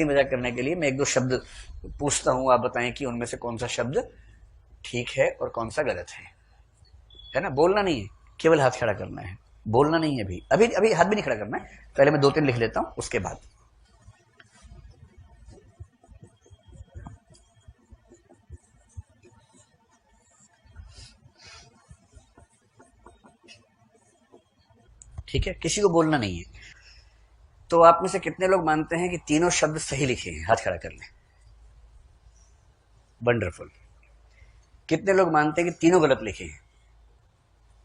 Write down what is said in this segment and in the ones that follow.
मजाक करने के लिए मैं एक दो शब्द पूछता हूं, आप बताएं कि उनमें से कौन सा शब्द ठीक है और कौन सा गलत है ना। बोलना नहीं है, केवल हाथ खड़ा करना है, बोलना नहीं है। अभी अभी अभी हाथ भी नहीं खड़ा करना है, पहले मैं दो तीन लिख लेता हूं उसके बाद। ठीक है, किसी को बोलना नहीं है। तो आप में से कितने लोग मानते हैं कि तीनों शब्द सही लिखे हैं? हाथ खड़ा कर लें। वंडरफुल। कितने लोग मानते हैं कि तीनों गलत लिखे हैं?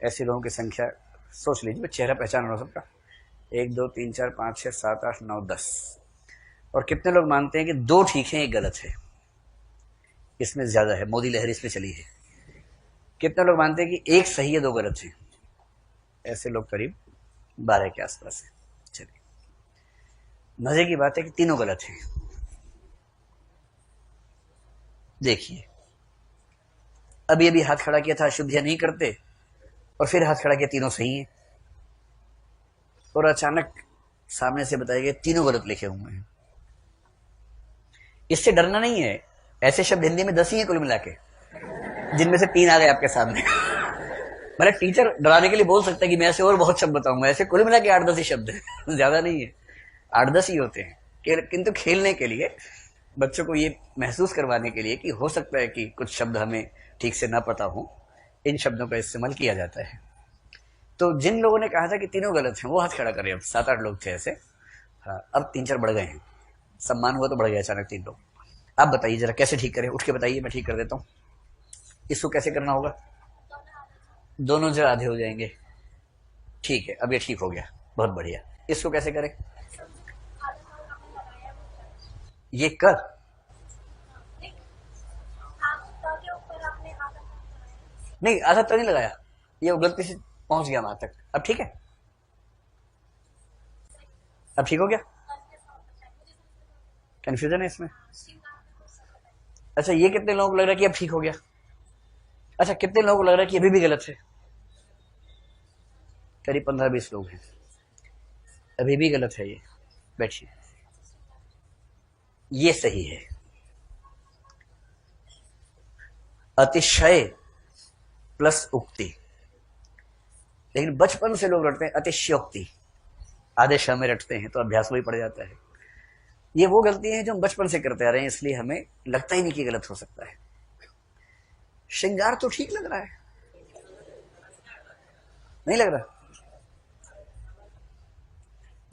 ऐसे लोगों की संख्या सोच लीजिए, चेहरा पहचान रहा सबका। 1 2 3 4 5 6 7 8 9 10। और कितने लोग मानते हैं कि दो ठीक हैं एक गलत है? इसमें ज्यादा है, मोदी लहर इसमें चली है। कितने लोग मानते हैं कि एक सही है दो गलत है? ऐसे लोग करीब 12 के आसपास है। चलिए, मजे की बात है कि तीनों गलत हैं। देखिए, अभी अभी हाथ खड़ा किया था, अशुद्धियां नहीं करते, और फिर हाथ खड़ा किया, तीनों सही हैं। और अचानक सामने से बताया गया तीनों गलत लिखे हुए हैं। इससे डरना नहीं है। ऐसे शब्द हिंदी में 10 ही हैं कुल मिला के, जिनमें से 3 आ गए आपके सामने। मतलब टीचर डराने के लिए बोल सकता है कि मैं ऐसे और बहुत शब्द बताऊंगा। ऐसे कुल मिला के 8-10 ही शब्द है, ज्यादा नहीं है, 8-10 ही होते हैं। किंतु खेलने के लिए, बच्चों को ये महसूस करवाने के लिए कि हो सकता है कि कुछ शब्द हमें ठीक से ना पता हो, इन शब्दों का इस्तेमाल किया जाता है। तो जिन लोगों ने कहा था कि तीनों गलत हैं, वो हाथ खड़ा करें। अब 7-8 लोग थे ऐसे। हाँ, अब 3-4 बढ़ गए हैं। सम्मान हुआ तो बढ़ गया अचानक 3 लोग। आप बताइए जरा कैसे ठीक करें, उठ के बताइए, मैं ठीक कर देता हूँ। इसको कैसे करना होगा? दोनों जो आधे हो जाएंगे। ठीक है, अब ये ठीक हो गया, बहुत बढ़िया। इसको कैसे करें? ये कर। नहीं, आधा तो नहीं लगाया, ये गलती से पहुंच गया वहां तक। अब ठीक है, अब ठीक हो गया। कंफ्यूजन है इसमें। अच्छा, ये कितने लोगों को लग रहा है कि अब ठीक हो गया? अच्छा, कितने लोगों को लग रहा है कि अभी भी गलत है? करीब 15-20 लोग हैं। अभी भी गलत है ये। बैठिए, ये सही है। अतिशय प्लस उक्ति। लेकिन बचपन से लोग रटते हैं अतिशयोक्ति, आधे श में रटते हैं, तो अभ्यास वही पड़ जाता है। ये वो गलती है जो हम बचपन से करते आ रहे हैं, इसलिए हमें लगता ही नहीं कि गलत हो सकता है। श्रृंगार तो ठीक लग रहा है, नहीं लग रहा?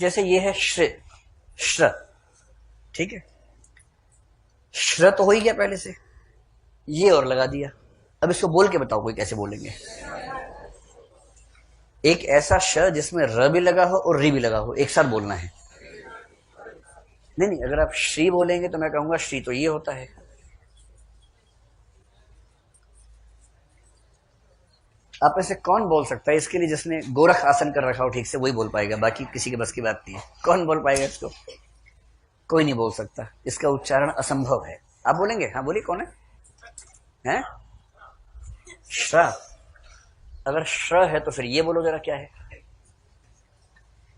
जैसे ये है श्र, श्र, ठीक है, श्र तो हो ही गया पहले से, ये और लगा दिया। अब इसको बोल के बताओ कोई कैसे बोलेंगे? एक ऐसा श जिसमें र भी लगा हो और री भी लगा हो, एक साथ बोलना है। नहीं नहीं, अगर आप श्री बोलेंगे तो मैं कहूंगा श्री तो ये होता है। आप में से कौन बोल सकता है इसके लिए, जिसने गोरख आसन कर रखा हो ठीक से, वही बोल पाएगा, बाकी किसी के बस की बात नहीं है। कौन बोल पाएगा इसको? कोई नहीं बोल सकता, इसका उच्चारण असंभव है। आप बोलेंगे? हाँ बोलिए, कौन है? हैं? श्र। अगर श्र है तो फिर ये बोलो जरा क्या है।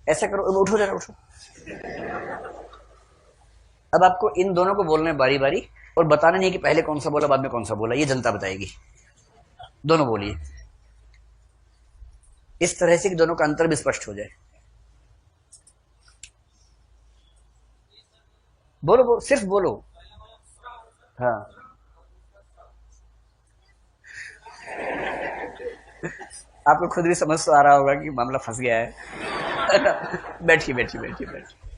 ऐसा करो, उठो जरा, उठो। अब आपको इन दोनों को बोलना है बारी बारी, और बताना नहीं है कि पहले कौन सा बोला बाद में कौन सा बोला, ये जनता बताएगी। दोनों बोलिए, इस तरह से कि दोनों का अंतर भी स्पष्ट हो जाए। बोलो बोलो, सिर्फ बोलो। हाँ, आपको खुद भी समझ तो आ रहा होगा कि मामला फंस गया है। बैठिए बैठिए बैठिए बैठिए।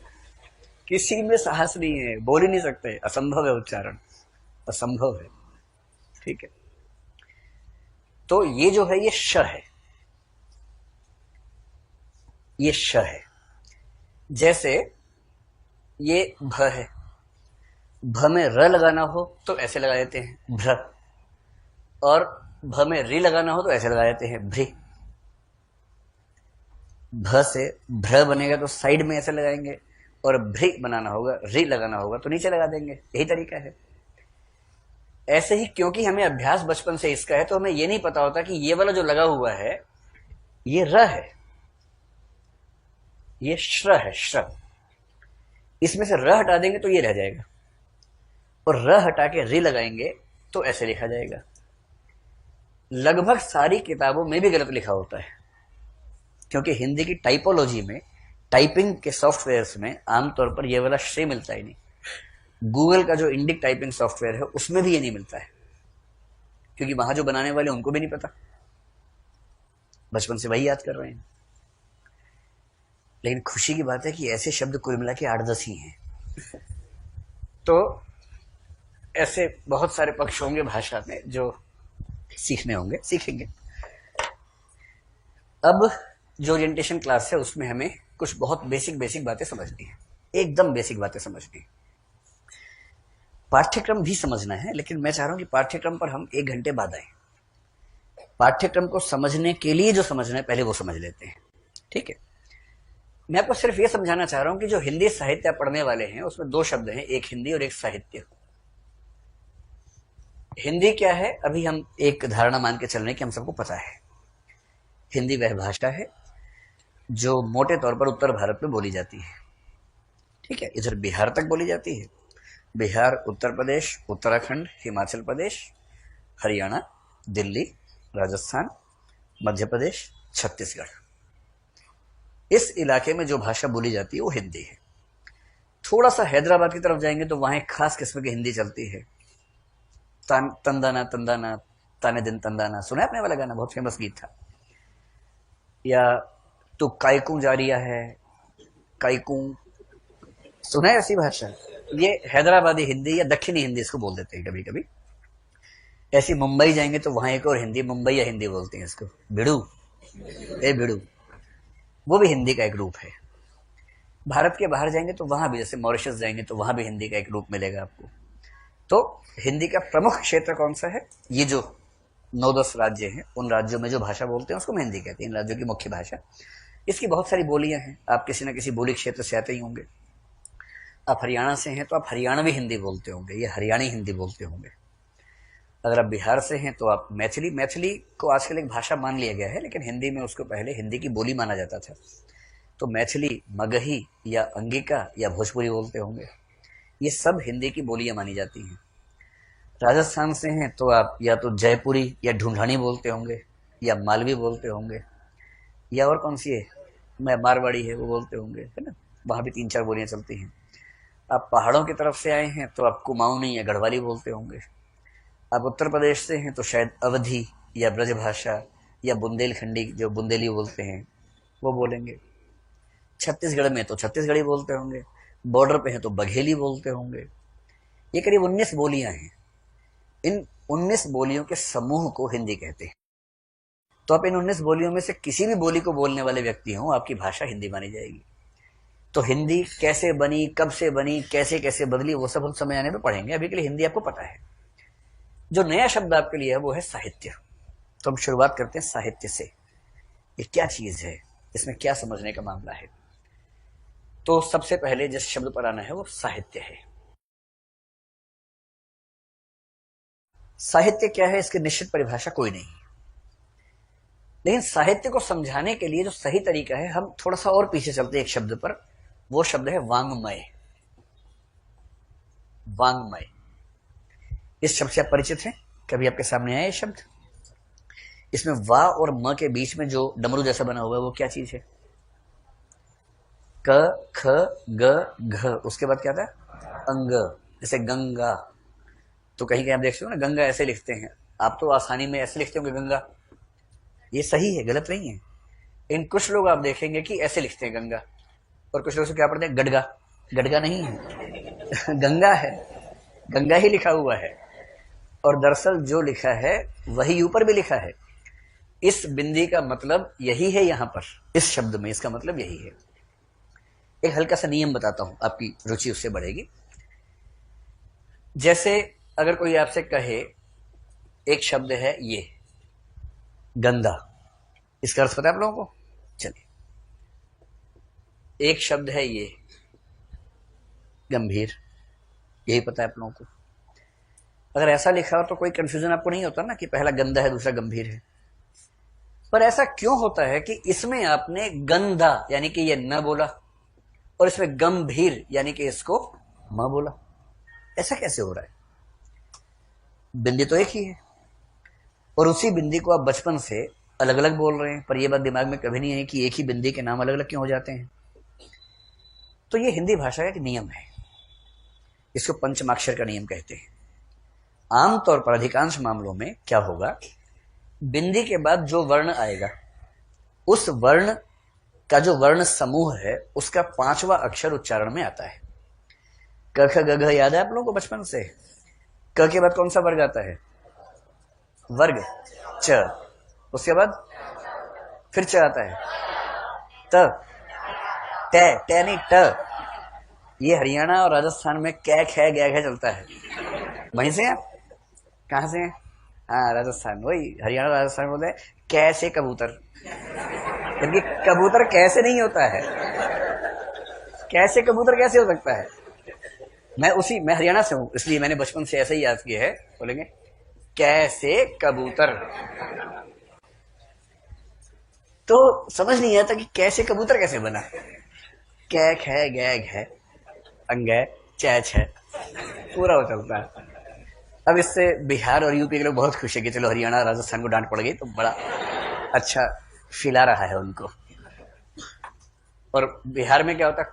किसी में साहस नहीं है, बोल ही नहीं सकते, असंभव है उच्चारण, असंभव है। ठीक है, तो ये जो है ये श है, ये श है। जैसे ये भ है, भ में र लगाना हो तो ऐसे लगा देते हैं भ्र, और भ में री लगाना हो तो ऐसे लगा देते हैं भ्री। भ से भ्र बनेगा तो साइड में ऐसे लगाएंगे, और भ्री बनाना होगा, री लगाना होगा तो नीचे लगा देंगे। यही तरीका है। ऐसे ही क्योंकि हमें अभ्यास बचपन से इसका है, तो हमें ये नहीं पता होता कि ये वाला जो लगा हुआ है ये र है, ये श्र है, श्र। इसमें से र हटा देंगे तो ये रह जाएगा, और र हटा के रि लगाएंगे तो ऐसे लिखा जाएगा। लगभग सारी किताबों में भी गलत लिखा होता है, क्योंकि हिंदी की टाइपोलॉजी में, टाइपिंग के सॉफ्टवेयर्स में आमतौर पर यह वाला श्रेय मिलता ही नहीं। गूगल का जो इंडिक टाइपिंग सॉफ्टवेयर है उसमें भी ये नहीं मिलता है, क्योंकि वहां जो बनाने वाले उनको भी नहीं पता, बचपन से वही याद कर रहे हैं। लेकिन खुशी की बात है कि ऐसे शब्द कुल मिला के 8-10 ही हैं। तो ऐसे बहुत सारे पक्ष होंगे भाषा में जो सीखने होंगे, सीखेंगे। अब जो ओरिएंटेशन क्लास है उसमें हमें कुछ बहुत बेसिक बातें समझनी है, एकदम बेसिक बातें समझनी है। पाठ्यक्रम भी समझना है, लेकिन मैं चाह रहा हूं कि पाठ्यक्रम पर हम 1 घंटे बाद आए। पाठ्यक्रम को समझने के लिए जो समझना है पहले वो समझ लेते हैं, ठीक है। मैं आपको सिर्फ ये समझाना चाह रहा हूं कि जो हिंदी साहित्य पढ़ने वाले हैं उसमें 2 शब्द हैं, एक हिंदी और एक साहित्य। हिंदी क्या है, अभी हम एक धारणा मान के चल रहे हैं कि हम सबको पता है। हिंदी वह भाषा है जो मोटे तौर पर उत्तर भारत में बोली जाती है, ठीक है। इधर बिहार तक बोली जाती है, बिहार, उत्तर प्रदेश, उत्तराखंड, हिमाचल प्रदेश, हरियाणा, दिल्ली, राजस्थान, मध्य प्रदेश, छत्तीसगढ़, इस इलाके में जो भाषा बोली जाती है वो हिंदी है। थोड़ा सा हैदराबाद की तरफ जाएंगे तो वहां एक खास किस्म की हिंदी चलती है, तंदाना तंदाना, ताने दिन तंदाना, सुना है आपने वाला गाना, बहुत फेमस गीत था। या तो कायकू जारिया है, कायकू, सुना है ऐसी भाषा। ये हैदराबादी हिंदी या दक्षिणी हिंदी इसको बोल देते हैं कभी कभी। ऐसी मुंबई जाएंगे तो वहां एक और हिंदी, मुंबई या हिंदी बोलते हैं इसको, भिड़ू, ए भिड़ू, वो भी हिंदी का एक रूप है। भारत के बाहर जाएंगे तो वहां भी, जैसे मॉरिशस जाएंगे तो वहां भी हिंदी का एक रूप मिलेगा आपको। तो हिंदी का प्रमुख क्षेत्र कौन सा है, ये जो 9-10 राज्य हैं, उन राज्यों में जो भाषा बोलते हैं उसको हम हिंदी कहते हैं, इन राज्यों की मुख्य भाषा। इसकी बहुत सारी बोलियां हैं, आप किसी न किसी बोली क्षेत्र से आते ही होंगे। आप हरियाणा से हैं तो आप हरियाणवी हिंदी बोलते होंगे या हरियाणी हिंदी बोलते होंगे। अगर आप बिहार से हैं तो आप मैथिली, मैथिली को आजकल एक भाषा मान लिया गया है, लेकिन हिंदी में उसको पहले हिंदी की बोली माना जाता था। तो मैथिली, मगही या अंगिका या भोजपुरी बोलते होंगे, ये सब हिंदी की बोलियां मानी जाती हैं। राजस्थान से हैं तो आप या तो जयपुरी या ढूंढानी बोलते होंगे, या मालवी बोलते होंगे, या और कौन सी है, मैं मारवाड़ी है वो बोलते होंगे, है ना, वहां भी 3-4 बोलियां चलती हैं। आप पहाड़ों की तरफ से आए हैं तो आप कुमाऊनी या गढ़वाली बोलते होंगे। आप उत्तर प्रदेश से हैं तो शायद अवधी या ब्रजभाषा या बुंदेलखंडी, जो बुंदेली बोलते हैं, वो बोलेंगे। छत्तीसगढ़ में तो छत्तीसगढ़ी बोलते होंगे, बॉर्डर पे हैं तो बघेली बोलते होंगे। ये करीब 19 बोलियां हैं। इन 19 बोलियों के समूह को हिंदी कहते हैं। तो आप इन 19 बोलियों में से किसी भी बोली को बोलने वाले व्यक्ति हों, आपकी भाषा हिंदी मानी जाएगी। तो हिंदी कैसे बनी, कब से बनी, कैसे कैसे बदली, वो सब हम समय आने में पढ़ेंगे। अभी के लिए हिंदी आपको पता है। जो नया शब्द आपके लिए है वो है साहित्य। तो हम शुरुआत करते हैं साहित्य से। ये क्या चीज है, इसमें क्या समझने का मामला है। तो सबसे पहले जिस शब्द पर आना है वो साहित्य है। साहित्य क्या है, इसकी निश्चित परिभाषा कोई नहीं, लेकिन साहित्य को समझाने के लिए जो सही तरीका है, हम थोड़ा सा और पीछे चलते हैं एक शब्द पर। वो शब्द है वांग्मय। वांग्मय, इस शब्द से आप परिचित हैं, कभी आपके सामने आया ये शब्द? इसमें वा और म के बीच में जो डमरू जैसा बना हुआ है वो क्या चीज है? क, ख, ग, घ, उसके बाद क्या था? अंग, जैसे गंगा। तो कहीं कहीं आप देखते हो ना, गंगा ऐसे लिखते हैं, आप तो आसानी में ऐसे लिखते होंगे गंगा, ये सही है, गलत नहीं है। इन कुछ लोग आप देखेंगे कि ऐसे लिखते हैं गंगा, और कुछ लोग से क्या पढ़ते हैं? गडगा। गडगा नहीं है गंगा है, गंगा ही लिखा हुआ है। और दरअसल जो लिखा है वही ऊपर भी लिखा है। इस बिंदी का मतलब यही है, यहां पर इस शब्द में इसका मतलब यही है। एक हल्का सा नियम बताता हूं, आपकी रुचि उससे बढ़ेगी। जैसे अगर कोई आपसे कहे एक शब्द है ये गंदा, इसका अर्थ पता है आप लोगों को? चलिए, एक शब्द है ये गंभीर, यही पता है आप लोगों को। अगर ऐसा लिखा हो तो कोई कंफ्यूजन आपको नहीं होता ना कि पहला गंदा है दूसरा गंभीर है। पर ऐसा क्यों होता है कि इसमें आपने गंदा यानी कि ये न बोला, और इसमें गंभीर यानी कि इसको म बोला। ऐसा कैसे हो रहा है? बिंदी तो एक ही है और उसी बिंदी को आप बचपन से अलग अलग बोल रहे हैं, पर यह बात दिमाग में कभी नहीं है कि एक ही बिंदी के नाम अलग अलग क्यों हो जाते हैं। तो ये हिंदी भाषा का एक नियम है, इसको पंचमाक्षर का नियम कहते हैं। आमतौर पर अधिकांश मामलों में क्या होगा, बिंदी के बाद जो वर्ण आएगा उस वर्ण का जो वर्ण समूह है उसका 5वां अक्षर उच्चारण में आता है। क ख ग घ याद है आप लोगों को बचपन से? क के बाद कौन सा वर्ग आता है? वर्ग च। उसके बाद फिर च आता है, त टे नहीं ट। ये हरियाणा और राजस्थान में कै खे गै घे चलता है। वहीं से हैं? कहां से हैं? हाँ राजस्थान, वही हरियाणा राजस्थान बोलते हैं कैसे कबूतर, जबकि कबूतर कैसे नहीं होता है। कैसे कबूतर कैसे हो सकता है? मैं हरियाणा से हूं इसलिए मैंने बचपन से ऐसे ही याद किया है। बोलेंगे कैसे कबूतर, तो समझ नहीं आता कि कैसे कबूतर कैसे बना। कै खे गै घे अंग चे छे पूरा हो चलता है। अब इससे बिहार और यूपी के लोग बहुत खुश है कि चलो हरियाणा राजस्थान को डांट पड़ गई, तो बड़ा अच्छा फिला रहा है उनको। और बिहार में क्या होता है?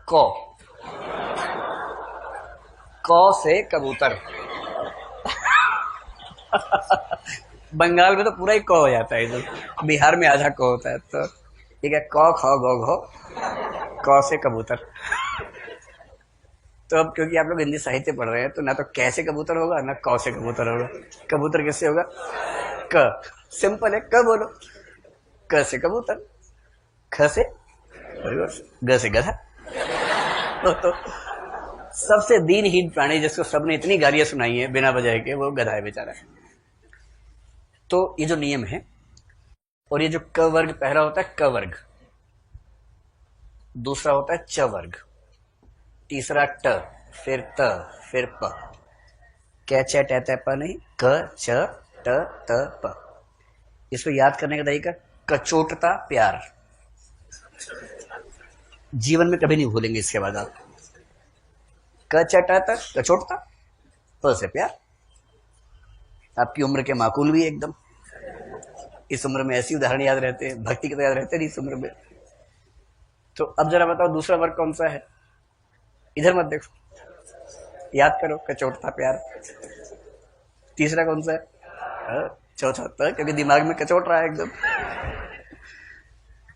कौ से कबूतर। बंगाल में तो पूरा ही कौ हो जाता है, तो बिहार में आधा कौ होता है। तो ठीक है, कौ खौ गौ घो कौ से कबूतर। तो अब क्योंकि आप लोग हिंदी साहित्य पढ़ रहे हैं तो ना तो कैसे कबूतर होगा ना कौ से कबूतर होगा। कबूतर कैसे होगा? क। सिंपल है, क बोलो। क से कबूतर, ख से ग से गधा। तो सबसे दीनहीन प्राणी जिसको सबने इतनी गालियां सुनाई है बिना वजह के, वो गधा है बेचारा। तो ये जो नियम है, और ये जो क वर्ग पहला होता है क वर्ग, दूसरा होता है च वर्ग, तीसरा ट, फिर त, फिर प। कै च टे ते प नहीं, क च ट त प। इसको याद करने का तरीका, कचोटता प्यार। जीवन में कभी नहीं भूलेंगे इसके बाद आप। क च ट त कचोटता, प से प्यार। आपकी उम्र के माकूल भी एकदम। इस उम्र में ऐसी उदाहरण याद रहते हैं, भक्ति के तो याद रहते नहीं इस उम्र में। तो अब जरा बताओ दूसरा वर्ग कौन सा है? इधर मत देखो, याद करो, कचोटता प्यार। तीसरा कौन सा है? चौथा त, क्योंकि दिमाग में कचोट रहा है एकदम।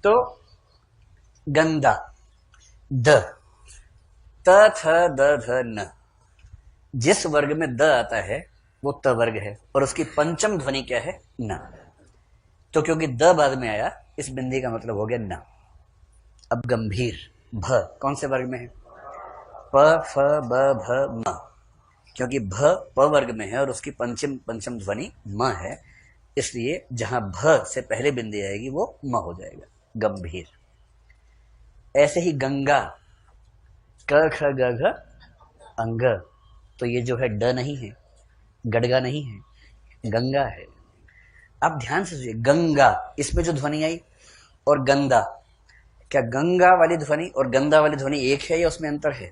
तो गंदा, द, त थ द ध न। जिस वर्ग में द आता है वो त वर्ग है और उसकी पंचम ध्वनि क्या है? न। तो क्योंकि द बाद में आया, इस बिंदी का मतलब हो गया न। अब गंभीर, भ कौन से वर्ग में है? प फ ब भ म। क्योंकि भ प वर्ग में है और उसकी पंचम ध्वनि म है, इसलिए जहां भ से पहले बिंदी आएगी वो म हो जाएगा, गंभीर। ऐसे ही गंगा, क ख ग घ अंग। तो ये जो है ड नहीं है, गडगा नहीं है, गंगा है। आप ध्यान से सुनिए, गंगा, इसमें जो ध्वनि आई, और गंदा, क्या गंगा वाली ध्वनि और गंदा वाली ध्वनि एक है या उसमें अंतर है?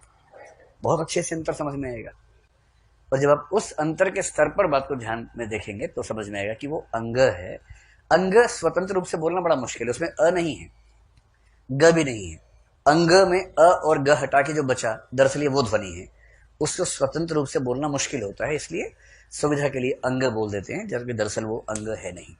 बहुत अच्छे से अंतर समझ में आएगा। और जब आप उस अंतर के स्तर पर बात को ध्यान में देखेंगे तो समझ में आएगा कि वो अंग है। अंग स्वतंत्र रूप से बोलना बड़ा मुश्किल है, उसमें अ नहीं है, ग भी नहीं है। अंग में अ और ग हटा के जो बचा, दरअसल ये वो ध्वनि है, उसको स्वतंत्र रूप से बोलना मुश्किल होता है, इसलिए सुविधा के लिए अंग बोल देते हैं, जबकि दरअसल वो अंग है नहीं।